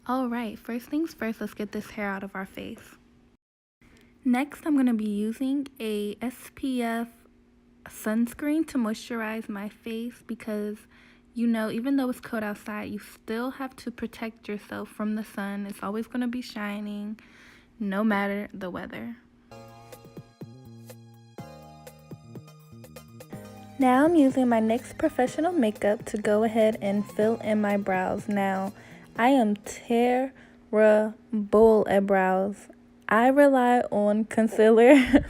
Alright, first things first, let's get this hair out of our face. Next, I'm going to be using a SPF sunscreen to moisturize my face because, you know, even though it's cold outside, you still have to protect yourself from the sun. It's always going to be shining, no matter the weather. Now I'm using my NYX Professional Makeup to go ahead and fill in my brows. Now, I am terrible at brows. I rely on concealer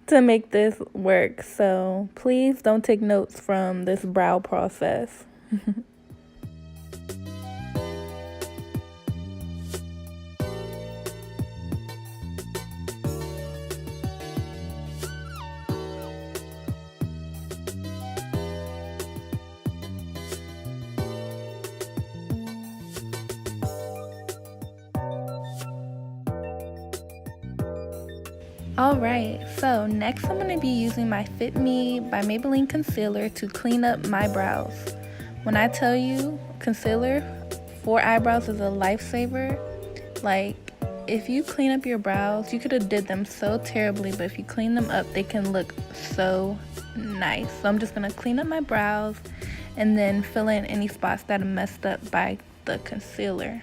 to make this work, so please don't take notes from this brow process. Alright, so next I'm going to be using my Fit Me by Maybelline concealer to clean up my brows. When I tell you concealer for eyebrows is a lifesaver, like if you clean up your brows, you could have did them so terribly, but if you clean them up, they can look so nice. So I'm just going to clean up my brows and then fill in any spots that are messed up by the concealer.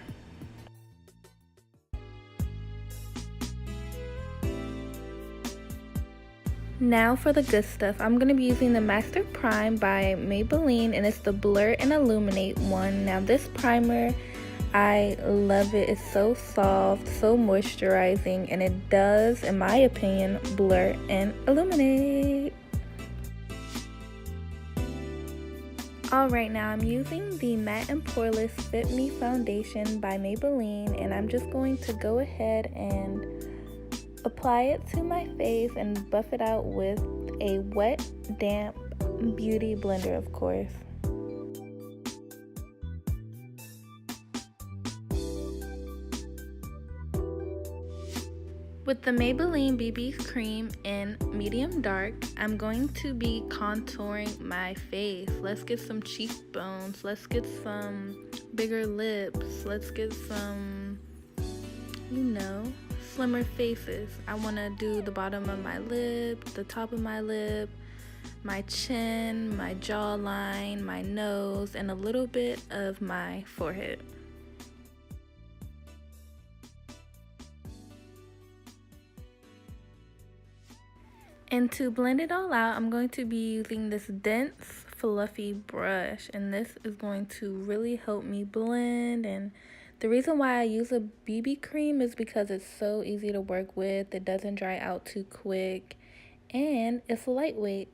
Now for the good stuff. I'm going to be using the Master Prime by Maybelline, and it's the Blur and Illuminate one. Now this primer, I love it. It's so soft, so moisturizing, and it does, in my opinion, blur and illuminate. Alright, now I'm using the Matte and Poreless Fit Me Foundation by Maybelline, and I'm just going to go ahead and apply it to my face and buff it out with a wet, damp beauty blender, of course. With the Maybelline BB cream in medium dark, I'm going to be contouring my face. Let's get some cheekbones, let's get some bigger lips, let's get some, you know, slimmer faces. I want to do the bottom of my lip, the top of my lip, my chin, my jawline, my nose, and a little bit of my forehead. And to blend it all out, I'm going to be using this dense, fluffy brush, and this is going to really help me blend. And the reason why I use a BB cream is because it's so easy to work with, it doesn't dry out too quick, and it's lightweight.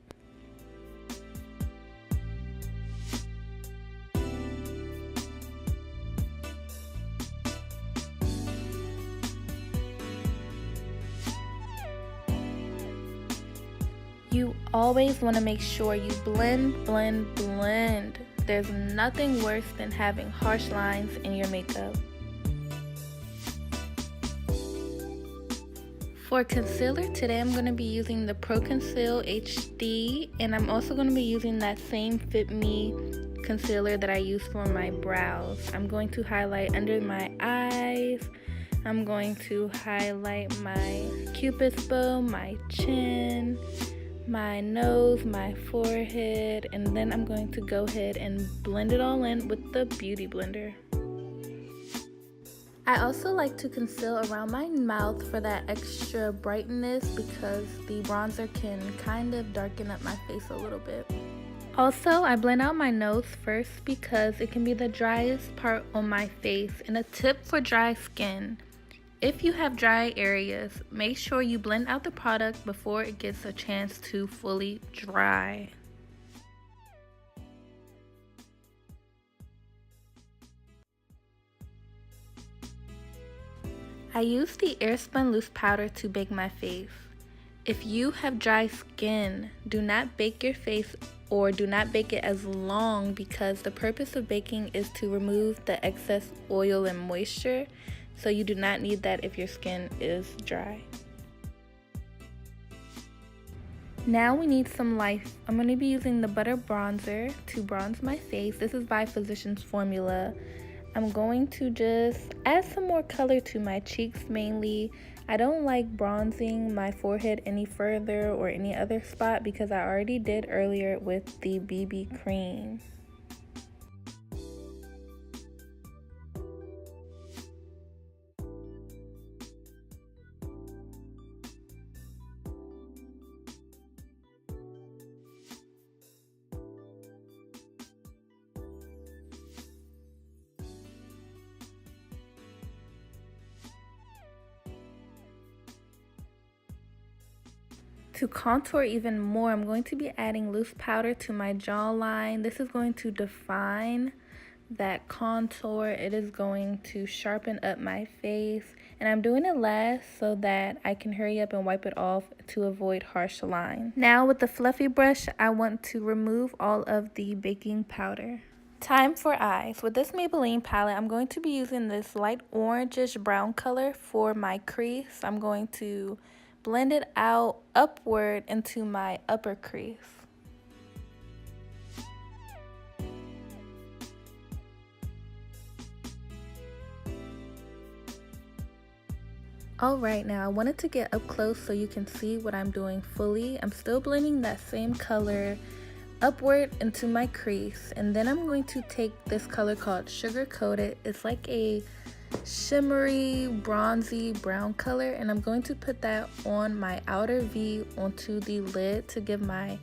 You always want to make sure you blend, blend, blend. There's nothing worse than having harsh lines in your makeup. For concealer, today I'm going to be using the Pro Conceal HD, and I'm also going to be using that same Fit Me concealer that I use for my brows. I'm going to highlight under my eyes. I'm going to highlight my cupid's bow, my chin, my nose, my forehead, and then I'm going to go ahead and blend it all in with the Beauty Blender. I also like to conceal around my mouth for that extra brightness because the bronzer can kind of darken up my face a little bit. Also, I blend out my nose first because it can be the driest part on my face. And a tip for dry skin: if you have dry areas, make sure you blend out the product before it gets a chance to fully dry. I use the Airspun Loose Powder to bake my face. If you have dry skin, do not bake your face or do not bake it as long because the purpose of baking is to remove the excess oil and moisture. So you do not need that if your skin is dry. Now we need some life. I'm going to be using the Butter Bronzer to bronze my face. This is by Physicians Formula. I'm going to just add some more color to my cheeks mainly. I don't like bronzing my forehead any further or any other spot because I already did earlier with the BB cream. To contour even more, I'm going to be adding loose powder to my jawline. This is going to define that contour. It is going to sharpen up my face, and I'm doing it last so that I can hurry up and wipe it off to avoid harsh lines. Now with the fluffy brush, I want to remove all of the baking powder. Time for eyes. With this Maybelline palette, I'm going to be using this light orangish brown color for my crease. I'm going to blend it out upward into my upper crease. Alright, now I wanted to get up close so you can see what I'm doing fully. I'm still blending that same color upward into my crease, and then I'm going to take this color called Sugar Coated. It's like a shimmery bronzy brown color, and I'm going to put that on my outer V onto the lid to give my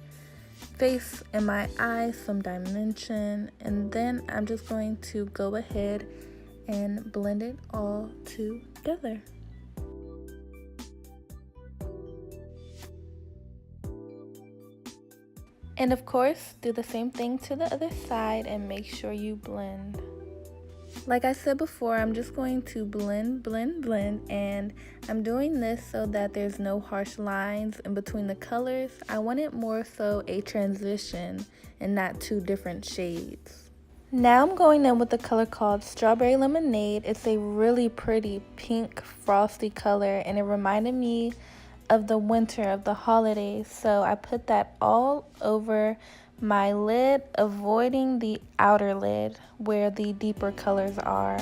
face and my eyes some dimension, and then I'm just going to go ahead and blend it all together. And of course, do the same thing to the other side and make sure you blend. Like I said before, I'm just going to blend, and I'm doing this so that there's no harsh lines in between the colors. I want it more so a transition and not two different shades. Now I'm going in with the color called Strawberry Lemonade. It's a really pretty pink frosty color, and it reminded me of the winter, of the holidays, so I put that all over my lid, avoiding the outer lid where the deeper colors are.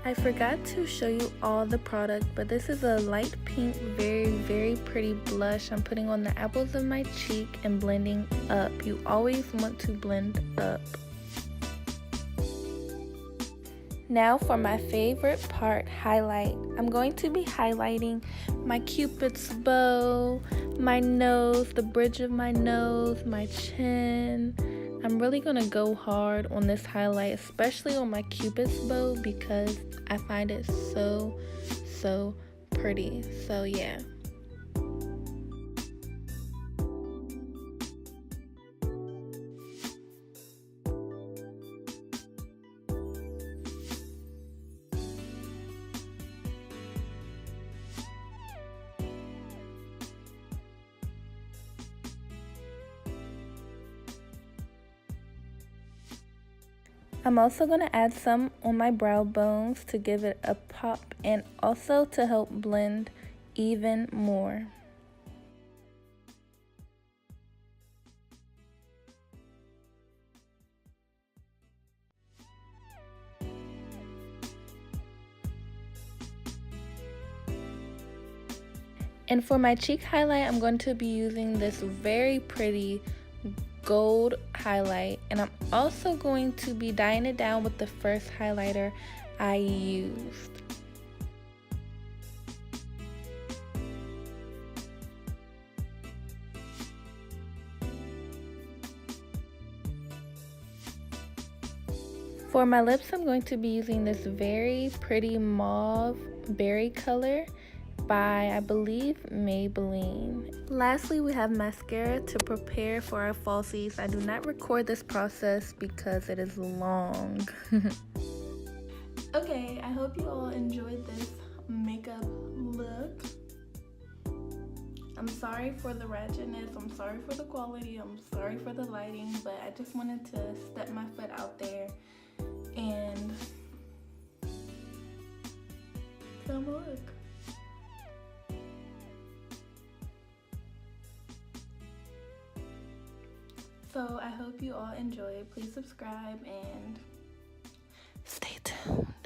I forgot to show you all the product, but this is a light pink, very pretty blush I'm putting on the apples of my cheek and blending up. You always want to blend up. Now for my favorite part, highlight. I'm going to be highlighting my Cupid's bow, my nose, the bridge of my nose, my chin. I'm really going to go hard on this highlight, especially on my Cupid's bow, because I find it so pretty. So yeah. I'm also going to add some on my brow bones to give it a pop and also to help blend even more. And for my cheek highlight, I'm going to be using this very pretty gold highlight, and I'm also going to be dyeing it down with the first highlighter I used. For my lips, I'm going to be using this very pretty mauve berry color by, I believe, Maybelline. Lastly, we have mascara to prepare for our falsies. I do not record this process because it is long. Okay, I hope you all enjoyed this makeup look. I'm sorry for the ratchetness, I'm sorry for the quality, I'm sorry for the lighting, but I just wanted to step my foot out there and So I'ma look. So I hope you all enjoyed. Please subscribe and stay tuned.